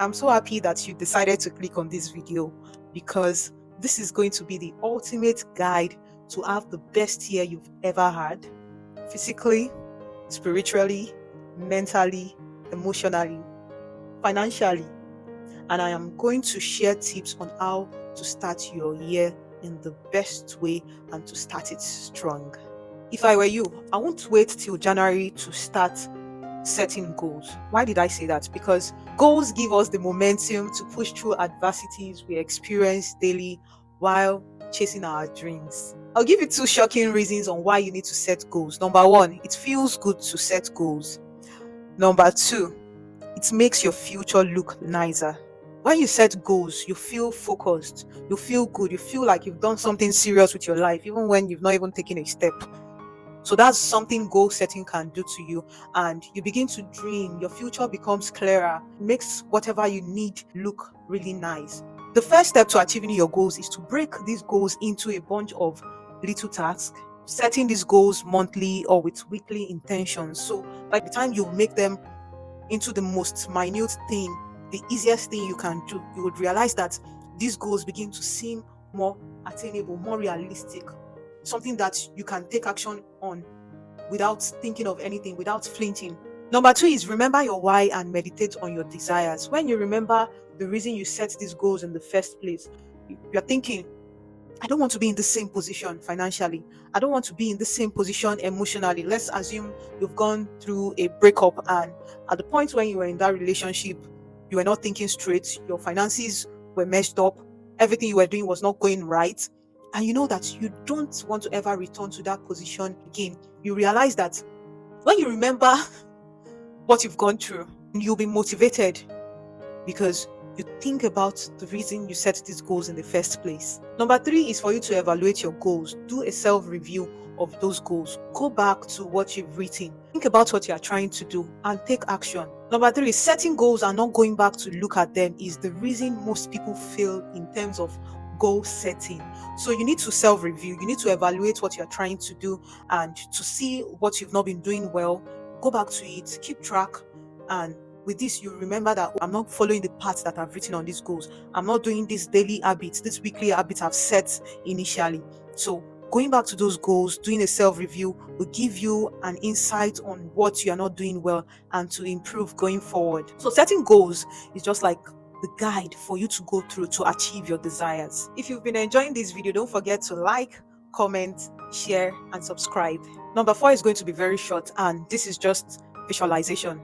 I'm so happy that you decided to click on this video because this is going to be the ultimate guide to have the best year you've ever had, physically, spiritually, mentally, emotionally, financially. And I am going to share tips on how to start your year in the best way and to start it strong. If I were you, I won't wait till January to start setting goals. Why did I say that? Because goals give us the momentum to push through adversities we experience daily while chasing our dreams. I'll give you two shocking reasons on why you need to set goals. Number one, it feels good to set goals. Number two, it makes your future look nicer. When you set goals, you feel focused, you feel good, you feel like you've done something serious with your life, even when you've not even taken a step. So that's something goal setting can do to you, and you begin to dream. Your future becomes clearer, makes whatever you need look really nice. The first step to achieving your goals is to break these goals into a bunch of little tasks, setting these goals monthly or with weekly intentions. So by the time you make them into the most minute thing, the easiest thing you can do, you would realize that these goals begin to seem more attainable, more realistic, something that you can take action on without thinking of anything, without flinching. Number two is remember your why and meditate on your desires. When you remember the reason you set these goals in the first place, you're thinking, I don't want to be in the same position financially. I don't want to be in the same position emotionally. Let's assume you've gone through a breakup, and at the point when you were in that relationship, you were not thinking straight, your finances were messed up, everything you were doing was not going right, and you know that you don't want to ever return to that position again. You realize that when you remember what you've gone through, you'll be motivated because you think about the reason you set these goals in the first place. Number three is for you to evaluate your goals. Do a self-review of those goals. Go back to what you've written. Think about what you are trying to do and take action. Number three, setting goals and not going back to look at them is the reason most people fail in terms of goal setting. So you need to self-review. You need to evaluate what you're trying to do and to see what you've not been doing well. Go back to it, keep track, and with this, you remember that I'm not following the paths that I've written on these goals. I'm not doing these daily habits, this weekly habits I've set initially. So going back to those goals, doing a self-review will give you an insight on what you are not doing well and to improve going forward. So setting goals is just like the guide for you to go through to achieve your desires. If you've been enjoying this video, don't forget to like, comment, share, and subscribe. Number four is going to be very short, and this is just visualization.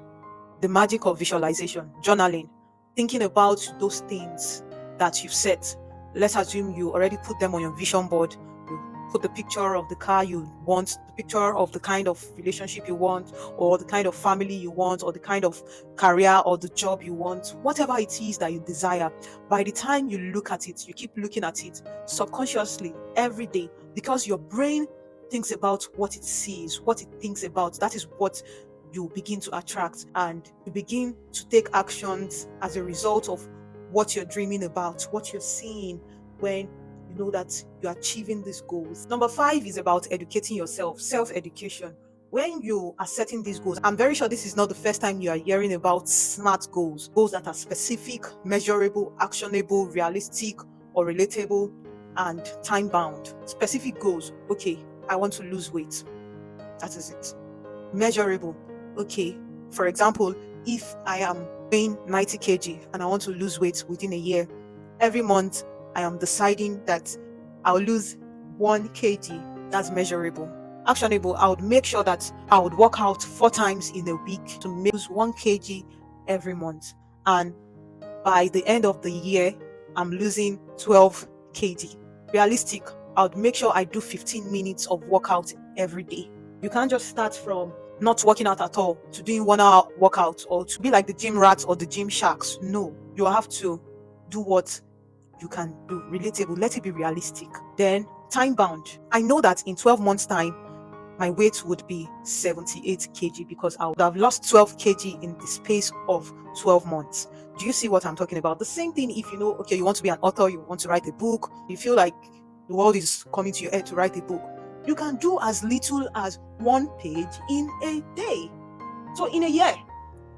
The magic of visualization, journaling, thinking about those things that you've set. Let's assume you already put them on your vision board. You put the picture of the car you want, the picture of the kind of relationship you want, or the kind of family you want, or the kind of career or the job you want, whatever it is that you desire. By the time you look at it, you keep looking at it subconsciously every day, because your brain thinks about what it sees, what it thinks about. That is what you begin to attract, and you begin to take actions as a result of what you're dreaming about, what you're seeing when you know that you're achieving these goals. Number five is about educating yourself, self-education. When you are setting these goals, I'm very sure this is not the first time you are hearing about SMART goals, goals that are specific, measurable, actionable, realistic, or relatable, and time-bound. Specific goals, okay, I want to lose weight. That is it. Measurable, okay, for example, if I am weighing 90 kg and I want to lose weight within a year, every month I am deciding that I'll lose 1 kg. That's measurable. Actionable, I would make sure that I would work out 4 times in a week to lose 1 kg every month, and by the end of the year I'm losing 12 kg. Realistic, I would make sure I do 15 minutes of workout every day. You can't just start from not working out at all to doing 1 hour workout, or to be like the gym rats or the gym sharks. No, you have to do what you can do. Relatable, let it be realistic. Then time bound. I know that in 12 months time my weight would be 78 kg because I would have lost 12 kg in the space of 12 months. Do you see what I'm talking about? The same thing if you know, okay, you want to be an author, you want to write a book, you feel like the world is coming to your head to write a book. You can do as little as 1 page in a day. So in a year,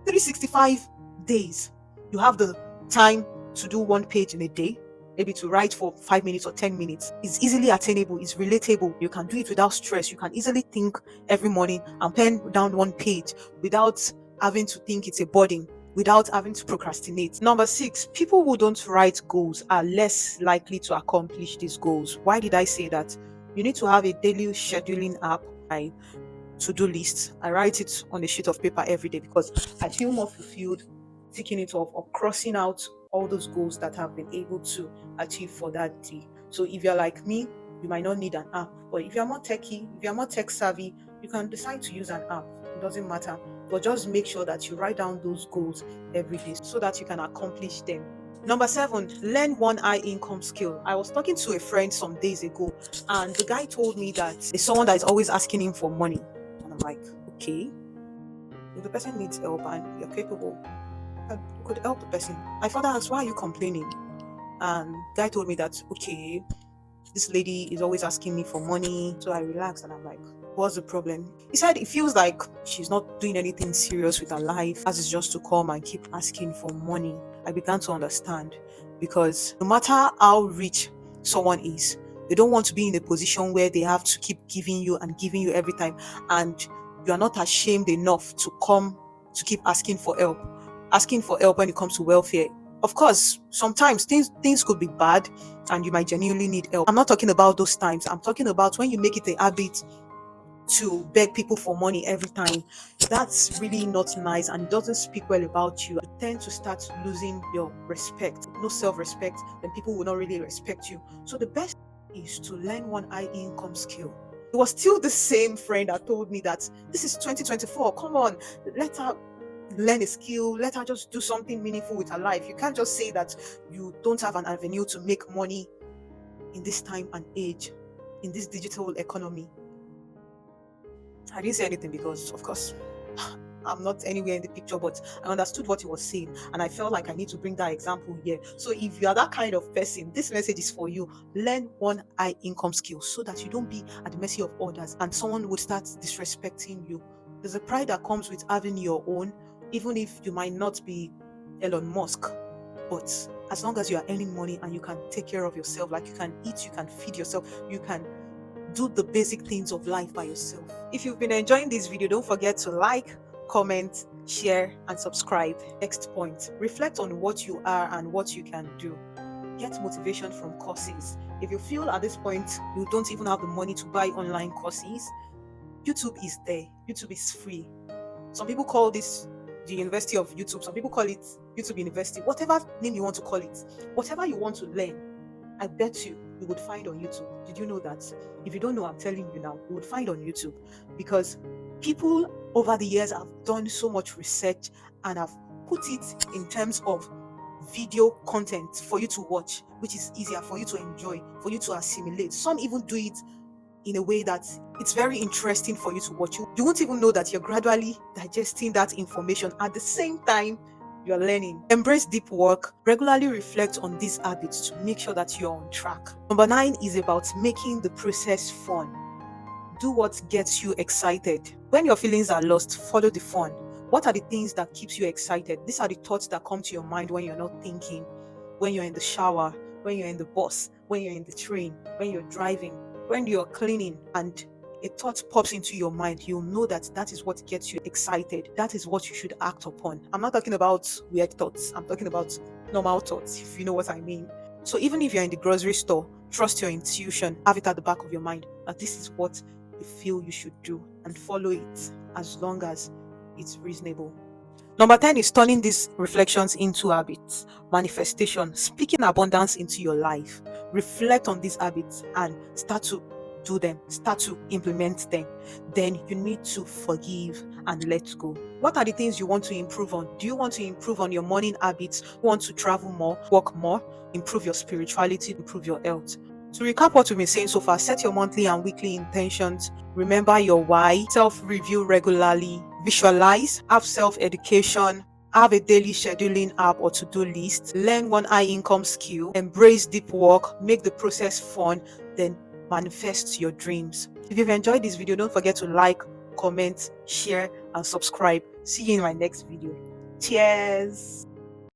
365 days, you have the time to do one page in a day, maybe to write for 5 minutes or 10 minutes, is easily attainable, is relatable. You can do it without stress. You can easily think every morning and pen down one page without having to think it's a burden, without having to procrastinate. Number 6, people who don't write goals are less likely to accomplish these goals. Why did I say that? You need to have a daily scheduling app. To-do list. I write it on a sheet of paper every day because I feel more fulfilled ticking it off or crossing out all those goals that I've been able to achieve for that day. So if you're like me, you might not need an app, but if you're more techie, if you're more tech savvy, you can decide to use an app. It doesn't matter, but just make sure that you write down those goals every day so that you can accomplish them. Number 7, learn one high income skill. I was talking to a friend some days ago, and the guy told me that there's someone that is always asking him for money. And I'm like, okay, if the person needs help and you're capable, you could help the person. I further asked, why are you complaining? And the guy told me that, okay, this lady is always asking me for money. So I relaxed and I'm like, what's the problem? He said it feels like she's not doing anything serious with her life, as it's just to come and keep asking for money. I began to understand, because no matter how rich someone is, they don't want to be in a position where they have to keep giving you and giving you every time, and you are not ashamed enough to come to keep asking for help when it comes to welfare. Of course, sometimes things could be bad and you might genuinely need help. I'm not talking about those times. I'm talking about when you make it a habit to beg people for money every time. That's really not nice and it doesn't speak well about you. You tend to start losing your respect. No self-respect, then people will not really respect you. So the best is to learn one high income skill. It was still the same friend that told me that this is 2024. Come on, let her learn a skill, let her just do something meaningful with her life. You can't just say that you don't have an avenue to make money in this time and age, in this digital economy. I didn't say anything because, of course, I'm not anywhere in the picture, but I understood what he was saying and I felt like I need to bring that example here. So if you are that kind of person, this message is for you. Learn one high income skill so that you don't be at the mercy of others and someone would start disrespecting you. There's a pride that comes with having your own, even if you might not be Elon Musk, but as long as you are earning money and you can take care of yourself, like you can eat, you can feed yourself, you can do the basic things of life by yourself. If you've been enjoying this video, don't forget to like, comment, share, and subscribe. Next point, reflect on what you are and what you can do. Get motivation from courses. If you feel at this point you don't even have the money to buy online courses, YouTube is there. YouTube is free. Some people call this the University of YouTube. Some people call it YouTube University. Whatever name you want to call it, whatever you want to learn, I bet you would find on YouTube. Did you know that? If you don't know, I'm telling you now, you would find on YouTube, because people over the years have done so much research and have put it in terms of video content for you to watch, which is easier for you to enjoy, for you to assimilate. Some even do it in a way that it's very interesting for you to watch. You won't even know that you're gradually digesting that information at the same time you're learning. Embrace deep work. Regularly reflect on these habits to make sure that you're on track. Number 9 is about making the process fun. Do what gets you excited. When your feelings are lost, follow the fun. What are the things that keeps you excited? These are the thoughts that come to your mind when you're not thinking, when you're in the shower, when you're in the bus, when you're in the train, when you're driving, when you're cleaning, and a thought pops into your mind. You'll know that that is what gets you excited. That is what you should act upon. I'm not talking about weird thoughts. I'm talking about normal thoughts, if you know what I mean. So even if you're in the grocery store, trust your intuition. Have it at the back of your mind that this is what you feel you should do, and follow it as long as it's reasonable. Number 10 is turning these reflections into habits. Manifestation. Speaking abundance into your life. Reflect on these habits and start to do them, start to implement them. Then you need to forgive and let go. What are the things you want to improve on? Do you want to improve on your morning habits? You want to travel more, work more, improve your spirituality, improve your health? To recap what we've been saying so far, set your monthly and weekly intentions. Remember your why. Self-review regularly. Visualize. Have self-education. Have a daily scheduling app or to-do list. Learn one high income skill. Embrace deep work. Make the process fun. Then manifest your dreams. If you've enjoyed this video, don't forget to like, comment, share, and subscribe. See you in my next video. Cheers.